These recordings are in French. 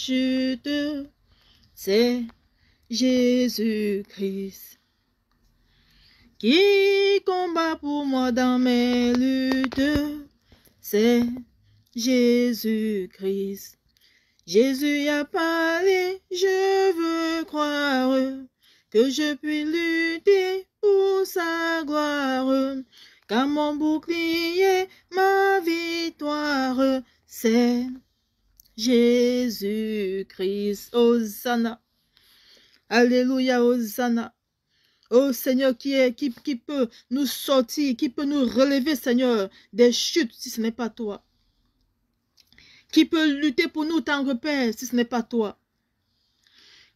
chutes, c'est Jésus-Christ qui combat pour moi dans mes luttes, c'est Jésus-Christ. Jésus a parlé, je veux croire que je puis lutter pour sa gloire, car mon bouclier, ma victoire, c'est Jésus-Christ. Hosanna. Alléluia, Hosanna. Oh Seigneur, qui peut nous sortir, qui peut nous relever, Seigneur, des chutes, si ce n'est pas toi. Qui peut lutter pour nous, tendre Père, si ce n'est pas toi.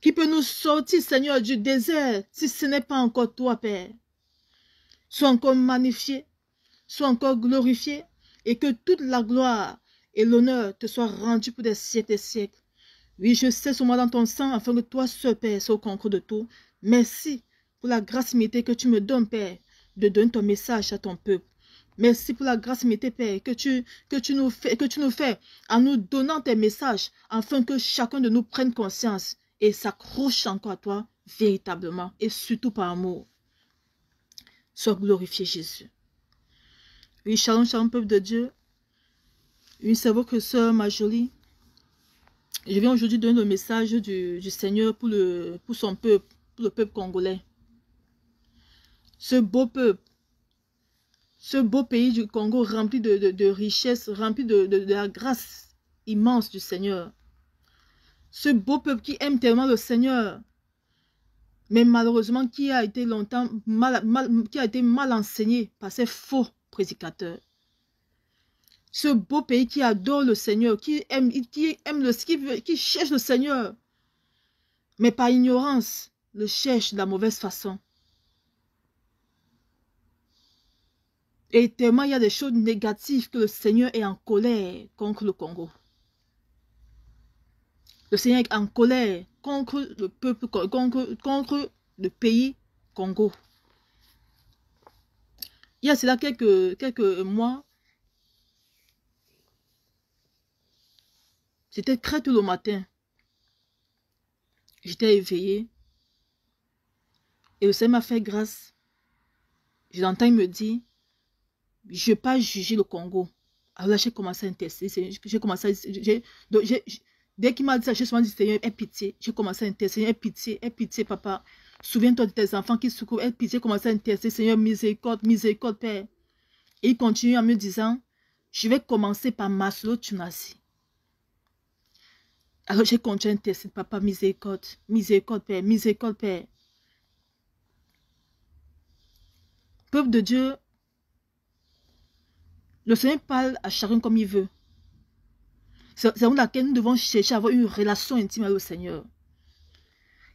Qui peut nous sortir, Seigneur, du désert, si ce n'est pas encore toi, Père. Sois encore magnifié, sois encore glorifié, et que toute la gloire et l'honneur te soient rendus pour des siècles et siècles. Oui, je sais ce moment dans ton sang, afin que toi seul, Père, sois au concours de tout. Merci pour la grâce limitée que tu me donnes, Père, de donner ton message à ton peuple. Merci pour la grâce limitée, Père, que tu nous fais en nous donnant tes messages, afin que chacun de nous prenne conscience et s'accroche encore à toi, véritablement, et surtout par amour. Sois glorifié, Jésus. Oui, shalom, shalom, peuple de Dieu. Oui, c'est votre sœur Marjorie. Je viens aujourd'hui donner le message du Seigneur pour son peuple, pour le peuple congolais. Ce beau peuple, ce beau pays du Congo rempli de richesses, rempli de la grâce immense du Seigneur. Ce beau peuple qui aime tellement le Seigneur, mais malheureusement qui a été longtemps mal enseigné par ces faux prédicateurs. Ce beau pays qui adore le Seigneur, qui cherche le Seigneur, mais par ignorance, le cherche de la mauvaise façon. Et tellement il y a des choses négatives que le Seigneur est en colère contre le Congo. Le Seigneur est en colère contre le peuple, contre le pays Congo. Il y a cela quelques mois, c'était très tôt le matin. J'étais éveillée. Et le Seigneur m'a fait grâce. Je l'entends, il me dit, je ne vais pas juger le Congo. Alors là, j'ai commencé à intercéder. Dès qu'il m'a dit ça, j'ai souvent dit, Seigneur, aie pitié. J'ai commencé à intercéder, aie pitié, papa. Souviens-toi de tes enfants qui souffrent, aie pitié, j'ai commencé à intercéder, Seigneur, miséricorde, miséricorde, Père. Et il continue en me disant, je vais commencer par Maslow Tunasi. Alors j'ai continué à intercéder, papa, miséricorde, miséricorde, Père, miséricorde, Père. Peuple de Dieu, le Seigneur parle à chacun comme il veut. C'est pour laquelle nous devons chercher à avoir une relation intime avec le Seigneur.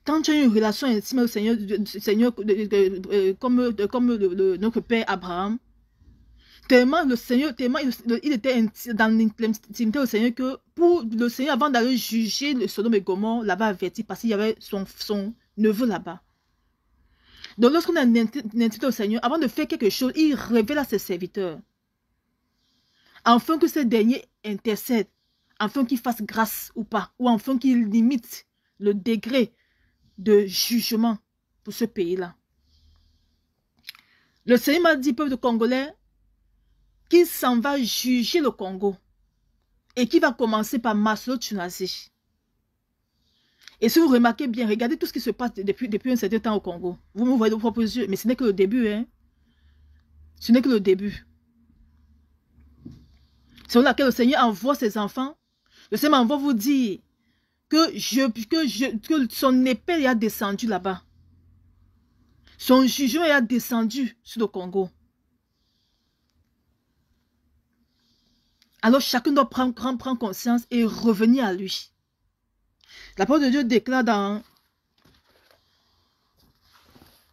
Quand tu as une relation intime avec le Seigneur, comme notre Père Abraham, tellement le Seigneur, il était dans l'intimité au Seigneur que pour le Seigneur, avant d'aller juger le Sodome et Gomorrhe, l'avait averti parce qu'il y avait son neveu là-bas. Donc lorsqu'on a une intimité au Seigneur, avant de faire quelque chose, il révèle à ses serviteurs. Afin que ces derniers intercèdent, afin qu'ils fassent grâce ou pas, ou afin qu'ils limitent le degré de jugement pour ce pays-là. Le Seigneur m'a dit, peuple de Congolais, qu'il s'en va juger le Congo et qu'il va commencer par Maslow Tunasi. Et si vous remarquez bien, regardez tout ce qui se passe depuis un certain temps au Congo. Vous me voyez de vos propres yeux, mais ce n'est que le début. Hein? Ce n'est que le début. C'est pour laquelle le Seigneur envoie ses enfants. Le Seigneur envoie vous dire que son épée est descendu là-bas. Son jugement est descendu sur le Congo. Alors chacun doit prendre conscience et revenir à lui. La parole de Dieu déclare dans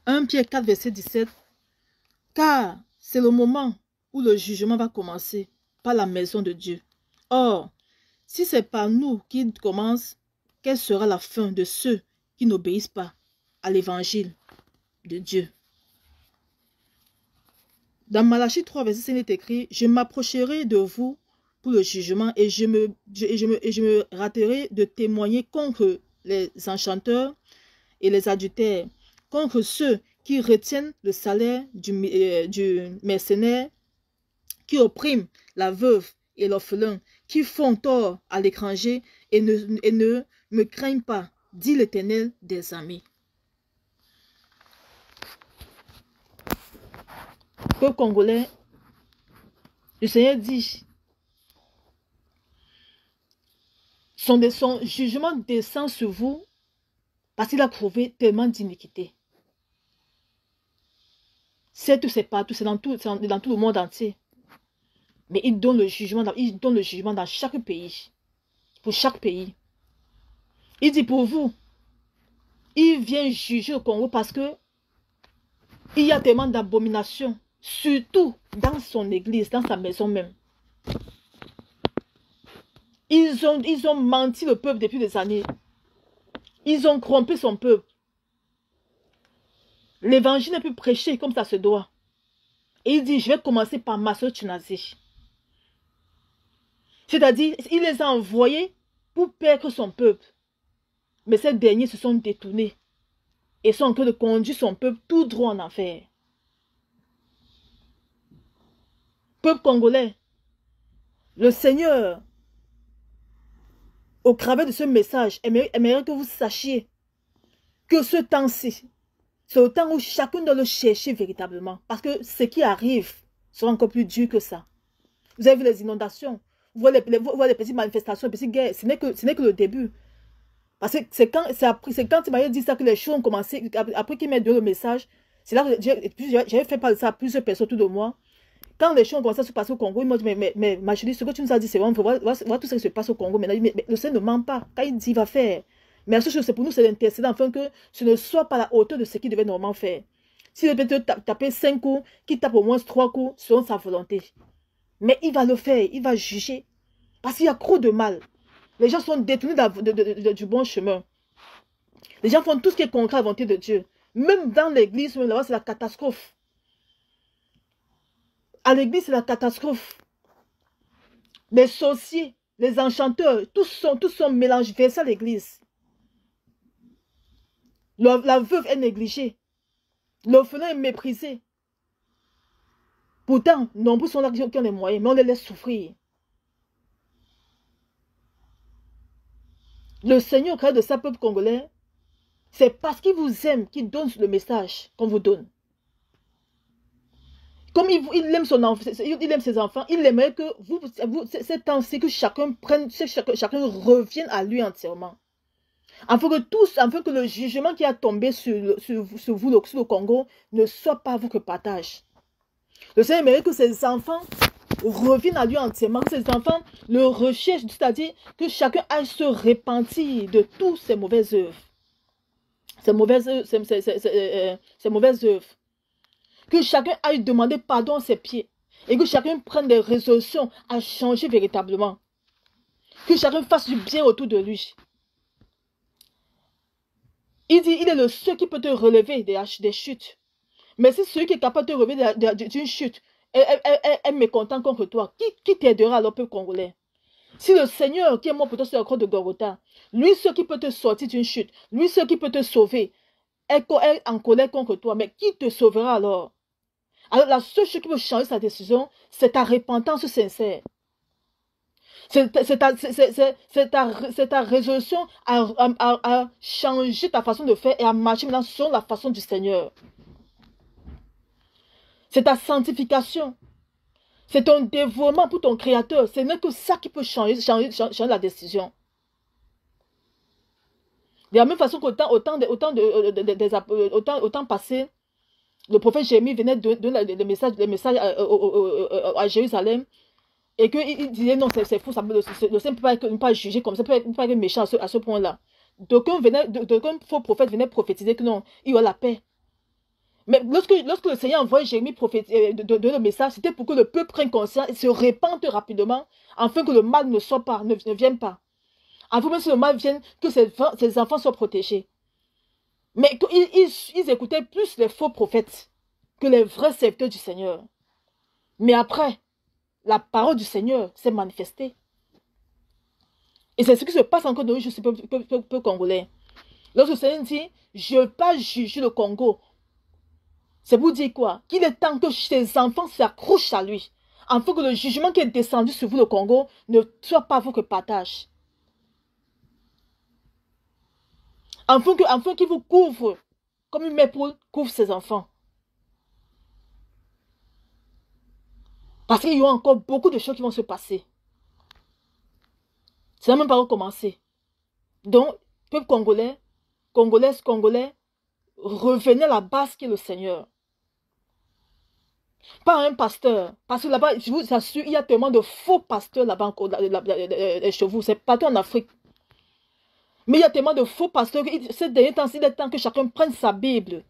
1 Pierre 4, verset 17, car c'est le moment où le jugement va commencer par la maison de Dieu. Or, si c'est par nous qu'il commence, quelle sera la fin de ceux qui n'obéissent pas à l'évangile de Dieu? Dans Malachie 3, verset 5, il est écrit, je m'approcherai de vous pour le jugement et je me raterai de témoigner contre les enchanteurs et les adultères, contre ceux qui retiennent le salaire du mercenaire, qui oppriment la veuve et l'orphelin, qui font tort à l'étranger et ne me craignent pas, dit l'Éternel des armées. Peuple congolais, le Seigneur dit, son jugement descend sur vous parce qu'il a trouvé tellement d'iniquité. C'est partout, c'est dans tout le monde entier. Mais il donne le jugement dans chaque pays. Pour chaque pays. Il dit pour vous, il vient juger le Congo parce que il y a tellement d'abominations, surtout dans son église, dans sa maison même. Ils ont menti le peuple depuis des années. Ils ont corrompu son peuple. L'évangile n'est plus prêché comme ça se doit. Et il dit, je vais commencer par Maso Tchunazi. C'est-à-dire, il les a envoyés pour perdre son peuple. Mais ces derniers se sont détournés et sont en train de conduire son peuple tout droit en enfer. Peuple congolais, le Seigneur, au travers de ce message, aimerait que vous sachiez que ce temps-ci, c'est le temps où chacun doit le chercher véritablement. Parce que ce qui arrive sera encore plus dur que ça. Vous avez vu les inondations, vous voyez les petites manifestations, les petites guerres. Ce n'est que le début. Parce que c'est quand il m'a dit ça que les choses ont commencé. Après qu'il m'ait donné le message, c'est là que j'avais fait parler de ça à plusieurs personnes autour de moi. Quand les choses ont commencé à se passer au Congo, ils m'ont dit, mais ma chérie, ce que tu nous as dit, c'est vraiment, on voit tout ce qui se passe au Congo. Mais le Seigneur ne ment pas. Quand il dit, il va faire. Mais la seule chose, c'est pour nous, c'est d'intercéder afin que ce ne soit pas à la hauteur de ce qu'il devait normalement faire. S'il devait te taper 5 coups, qu'il tape au moins 3 coups, selon sa volonté. Mais il va le faire, il va juger. Parce qu'il y a trop de mal. Les gens sont détournés du bon chemin. Les gens font tout ce qui est contraire à la volonté de Dieu. Même dans l'église, là-bas, c'est la catastrophe. À l'église, c'est la catastrophe. Les sorciers, les enchanteurs, tous sont mélangés, versés à l'église. La veuve est négligée. L'orphelin est méprisé. Pourtant, nombreux sont là qui ont les moyens, mais on les laisse souffrir. Le Seigneur, au travers de sa peuple congolais, c'est parce qu'il vous aime qu'il donne le message qu'on vous donne. Comme il aime ses enfants, il aimerait que c'est temps-ci que chacun revienne à lui entièrement. Afin que le jugement qui a tombé sur vous, sur le Congo, ne soit pas vous que partage. Le Seigneur aimerait que ses enfants reviennent à lui entièrement, que ses enfants le recherchent, c'est-à-dire que chacun aille se repentir de toutes ses mauvaises œuvres. Ces mauvaises œuvres. Que chacun aille demander pardon à ses pieds. Et que chacun prenne des résolutions à changer véritablement. Que chacun fasse du bien autour de lui. Il dit, il est le seul qui peut te relever des chutes. Mais si celui qui est capable de te relever d'une chute est mécontent contre toi, qui t'aidera alors, peuple congolais? Si le Seigneur qui est mort pour toi sur la croix de Golgotha, lui seul qui peut te sortir d'une chute, lui seul qui peut te sauver, est en colère contre toi, mais qui te sauvera alors? Alors la seule chose qui peut changer sa décision, c'est ta repentance sincère. C'est ta résolution à changer ta façon de faire et à marcher maintenant selon la façon du Seigneur. C'est ta sanctification. C'est ton dévouement pour ton Créateur. Ce n'est que ça qui peut changer la décision. De la même façon qu'autant passé, le prophète Jérémie venait donner les messages à Jérusalem et qu'il disait non, c'est faux, le Seigneur ne peut pas juger comme ça, ne peut pas être méchant à ce point-là. D'aucuns faux prophètes venaient prophétiser que non, il y aura la paix. Mais lorsque le Seigneur envoyait Jérémie donner le message, c'était pour que le peuple prenne conscience et se répande rapidement, afin que le mal ne vienne pas. Afin que si le mal vienne, que ses enfants soient protégés. Mais ils écoutaient plus les faux prophètes que les vrais serviteurs du Seigneur. Mais après, la parole du Seigneur s'est manifestée. Et c'est ce qui se passe encore dans ce peuple congolais. Lorsque le Seigneur dit, je ne veux pas juger le Congo. C'est pour dire quoi? Qu'il est temps que ses enfants s'accrochent à lui. Afin que le jugement qui est descendu sur vous, le Congo, ne soit pas votre partage. Afin qu'il vous couvre, comme une mère poule couvre ses enfants. Parce qu'il y aura encore beaucoup de choses qui vont se passer. Ça n'a même pas recommencé. Donc, peuple congolais, congolais, revenez à la base qui est le Seigneur. Pas un pasteur. Parce que là-bas, je vous assure, il y a tellement de faux pasteurs là-bas chez vous. C'est partout en Afrique. Mais il y a tellement de faux pasteurs que ces derniers temps, il est temps que chacun prenne sa Bible.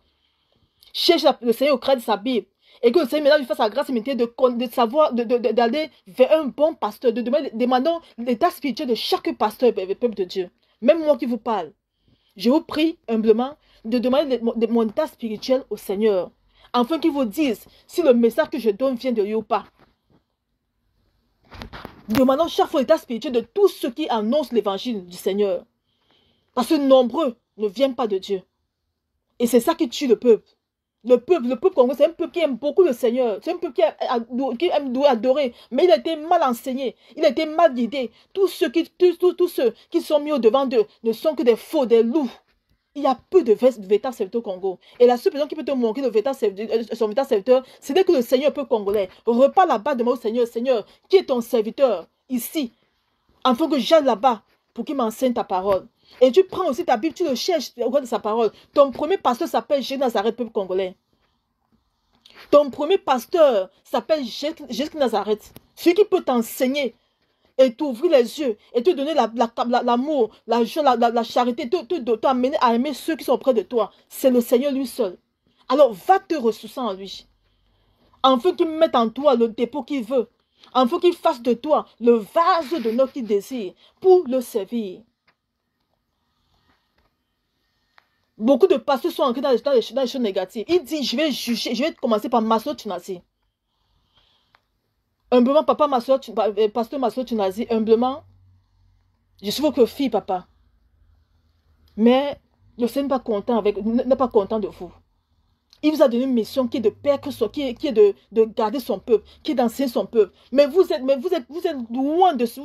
Cherche le Seigneur au cœur de sa Bible. Et que le Seigneur maintenant lui fasse la grâce et de savoir, d'aller vers un bon pasteur. Demandons l'état spirituel de chaque pasteur, le peuple de Dieu. Même moi qui vous parle. Je vous prie humblement de demander mon état spirituel au Seigneur. Afin qu'il vous dise si le message que je donne vient de lui ou pas. Demandons chaque fois l'état spirituel de tous ceux qui annoncent l'évangile du Seigneur. Parce que nombreux ne viennent pas de Dieu. Et c'est ça qui tue le peuple. Le peuple congolais, c'est un peuple qui aime beaucoup le Seigneur. C'est un peuple qui aime adorer. Mais il a été mal enseigné. Il a été mal guidé. Tous ceux qui sont mis au devant d'eux ne sont que des faux, des loups. Il y a peu de véritables serviteurs au Congo. Et la seule personne qui peut te montrer son véritable serviteur, c'est dès que le Seigneur peut congolais. Repars là-bas, demande au Seigneur, Seigneur, qui est ton serviteur ici? Afin que j'aille là-bas pour qu'il m'enseigne ta parole. Et tu prends aussi ta Bible, tu le cherches au cœur de sa parole. Ton premier pasteur s'appelle Jésus Nazareth, peuple congolais. Ton premier pasteur s'appelle Jésus Nazareth. Celui qui peut t'enseigner et t'ouvrir les yeux et te donner l'amour, la joie, la charité, t'amener à aimer ceux qui sont près de toi. C'est le Seigneur lui seul. Alors va te ressourcer en lui. Afin qu'il mette en toi le dépôt qu'il veut. Afin qu'il fasse de toi le vase d'honneur qu'il désire pour le servir. Beaucoup de pasteurs sont entrés dans les choses négatives. Il dit, je vais juger, je vais commencer par Maslo Tunazi. Humblement, pasteur Maslo Tunazi, humblement, je suis votre fille, papa. Mais le Seigneur n'est pas content de vous. Il vous a donné une mission qui est de père, qui est de garder son peuple, qui est d'enseigner son peuple. Mais vous êtes loin de ce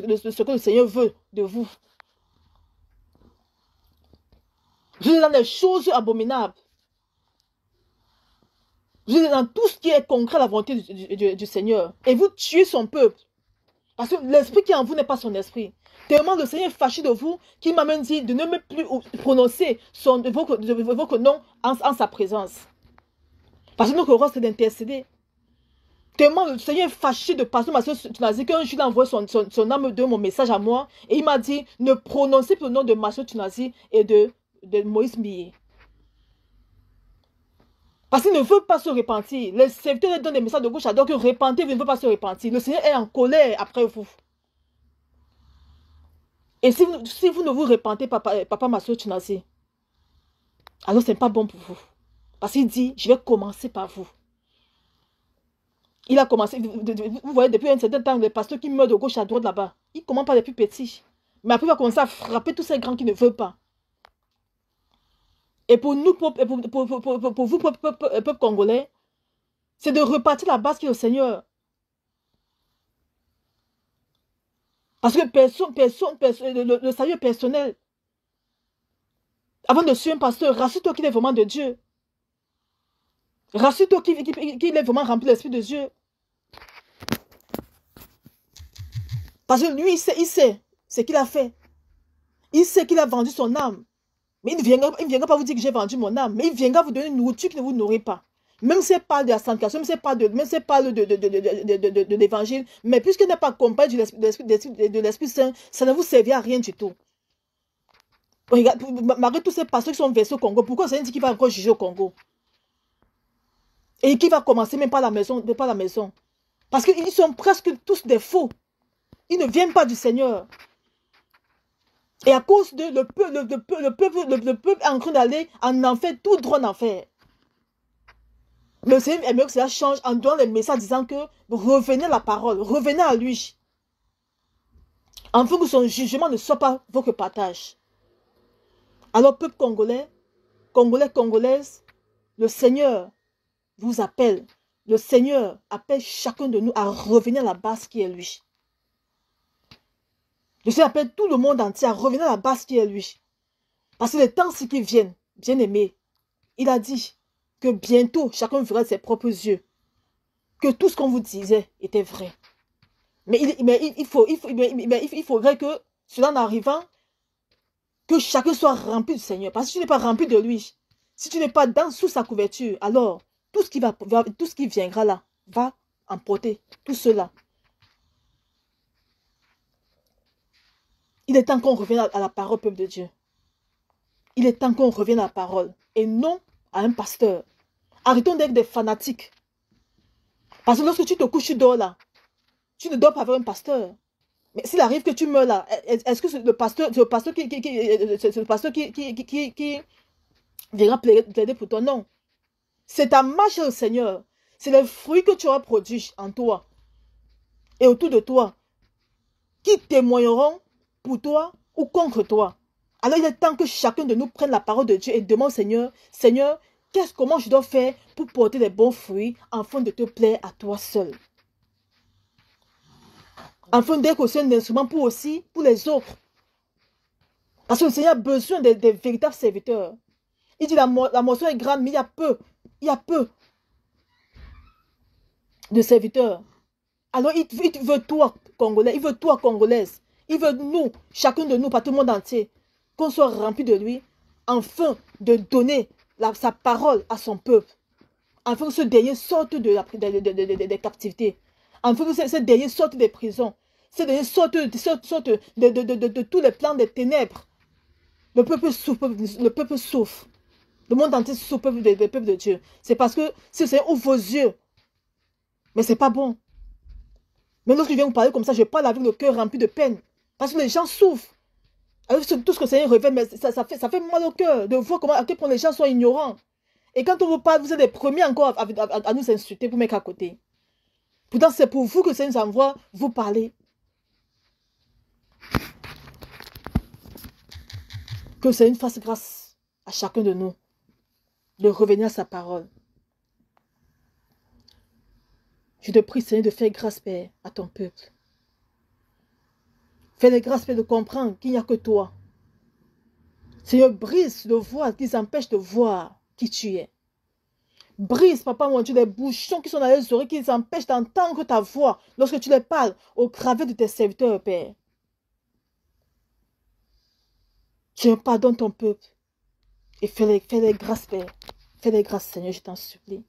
que le Seigneur veut de vous. Vous êtes dans des choses abominables. Vous êtes dans tout ce qui est concret à la volonté du Seigneur. Et vous tuez son peuple. Parce que l'esprit qui est en vous n'est pas son esprit. Tellement le Seigneur est fâché de vous qu'il m'a même dit de ne même plus prononcer votre nom en sa présence. Parce que notre rôle c'est d'intercéder. Tellement le Seigneur est fâché de passer ma soeur Tunazi qu'un jour il a envoyé son âme de mon message à moi. Et il m'a dit ne prononcez plus le nom de ma soeur Tunazi et de Moïse Millet. Parce qu'il ne veut pas se repentir. Les serviteurs donnent des messages de gauche à droite que repentez, il ne veut pas se repentir. Le Seigneur est en colère après vous. Et si vous ne vous repentez, papa ma soeur Tunazi, alors ce n'est pas bon pour vous. Parce qu'il dit, je vais commencer par vous. Il a commencé, vous voyez, depuis un certain temps, les pasteurs qui meurent de gauche à droite là-bas, ils commencent par les plus petits. Mais après, il va commencer à frapper tous ces grands qui ne veulent pas. Et pour nous, pour vous, peuple congolais, c'est de repartir la base qui est au Seigneur. Parce que le salut est personnel. Avant de suivre un pasteur, rassure-toi qu'il est vraiment de Dieu. Rassure-toi qu'il est vraiment rempli de l'Esprit de Dieu. Parce que lui, il sait ce qu'il a fait. Il sait qu'il a vendu son âme. Mais il ne viendra pas vous dire que j'ai vendu mon âme. Mais il viendra vous donner une nourriture qui ne vous nourrit pas. Même si elle parle de la sanctification, même si elle parle de l'évangile. Mais puisqu'elle n'est pas accompagnée de l'Esprit Saint, ça ne vous servira à rien du tout. Regarde, malgré tous ces pasteurs qui sont versés au Congo, pourquoi ça dit qu'il va encore juger au Congo? Et qui va commencer même par la maison, Parce qu'ils sont presque tous des faux. Ils ne viennent pas du Seigneur. Et à cause de le peuple est en train d'aller en enfer, tout droit en enfer. Mais le Seigneur aimerait que cela change en donnant les messages disant que revenez à la parole, revenez à lui. Afin que son jugement ne soit pas votre partage. Alors, peuple congolais, congolaises, le Seigneur vous appelle. Le Seigneur appelle chacun de nous à revenir à la base qui est lui. Le Seigneur appelle tout le monde entier à revenir à la base qui est lui. Parce que les temps qui viennent, bien aimé, il a dit que bientôt, chacun verra de ses propres yeux que tout ce qu'on vous disait était vrai. Mais il faudrait que, cela en arrivant, que chacun soit rempli du Seigneur. Parce que si tu n'es pas rempli de lui, si tu n'es pas sous sa couverture, alors tout ce qui viendra là va emporter tout cela. Il est temps qu'on revienne à la parole, peuple de Dieu. Il est temps qu'on revienne à la parole et non à un pasteur. Arrêtons d'être des fanatiques. Parce que lorsque tu te couches, tu dors là. Tu ne dors pas avec un pasteur. Mais s'il arrive que tu meurs là, est-ce que c'est le pasteur qui viendra plaider pour toi? Non. C'est ta marche au Seigneur. C'est les fruits que tu auras produits en toi et autour de toi qui témoigneront pour toi ou contre toi. Alors il est temps que chacun de nous prenne la parole de Dieu et demande au Seigneur, Seigneur, comment je dois faire pour porter des bons fruits afin de te plaire à toi seul. Afin d'être aussi un instrument pour les autres. Parce que le Seigneur a besoin des véritables serviteurs. Il dit la moisson est grande, mais il y a peu de serviteurs. Alors il veut toi, Congolais, il veut toi, Congolaise. Il veut nous, chacun de nous, pas tout le monde entier, qu'on soit rempli de lui, afin de donner sa parole à son peuple. Afin que ce dernier sorte des captivités. Afin que ce dernier sorte des prisons. Ce dernier sorte de tous les plans des ténèbres. Le peuple souffre. Le monde entier souffre des peuples de Dieu. C'est parce que si le Seigneur ouvre vos yeux, mais c'est pas bon. Mais lorsque je viens vous parler comme ça, je parle avec le cœur rempli de peine. Parce que les gens souffrent. Alors, tout ce que le Seigneur révèle, mais ça fait mal au cœur de voir à quel point les gens sont ignorants. Et quand on vous parle, vous êtes les premiers encore à nous insulter pour mettre à côté. Pourtant, c'est pour vous que le Seigneur nous envoie vous parler. Que le Seigneur fasse grâce à chacun de nous de revenir à sa parole. Je te prie, Seigneur, de faire grâce, Père, à ton peuple. Fais les grâces, Père, de comprendre qu'il n'y a que toi. Seigneur, brise le voile qui empêche de voir qui tu es. Brise, Papa, mon Dieu, les bouchons qui sont dans les oreilles qui empêchent d'entendre ta voix lorsque tu les parles au travers de tes serviteurs, Père. Seigneur, pardonne ton peuple et fais les grâces, Père. Fais les grâces, Seigneur, je t'en supplie.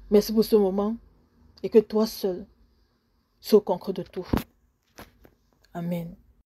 Merci pour ce moment et que toi seul sois au contrôle de tout. Amen.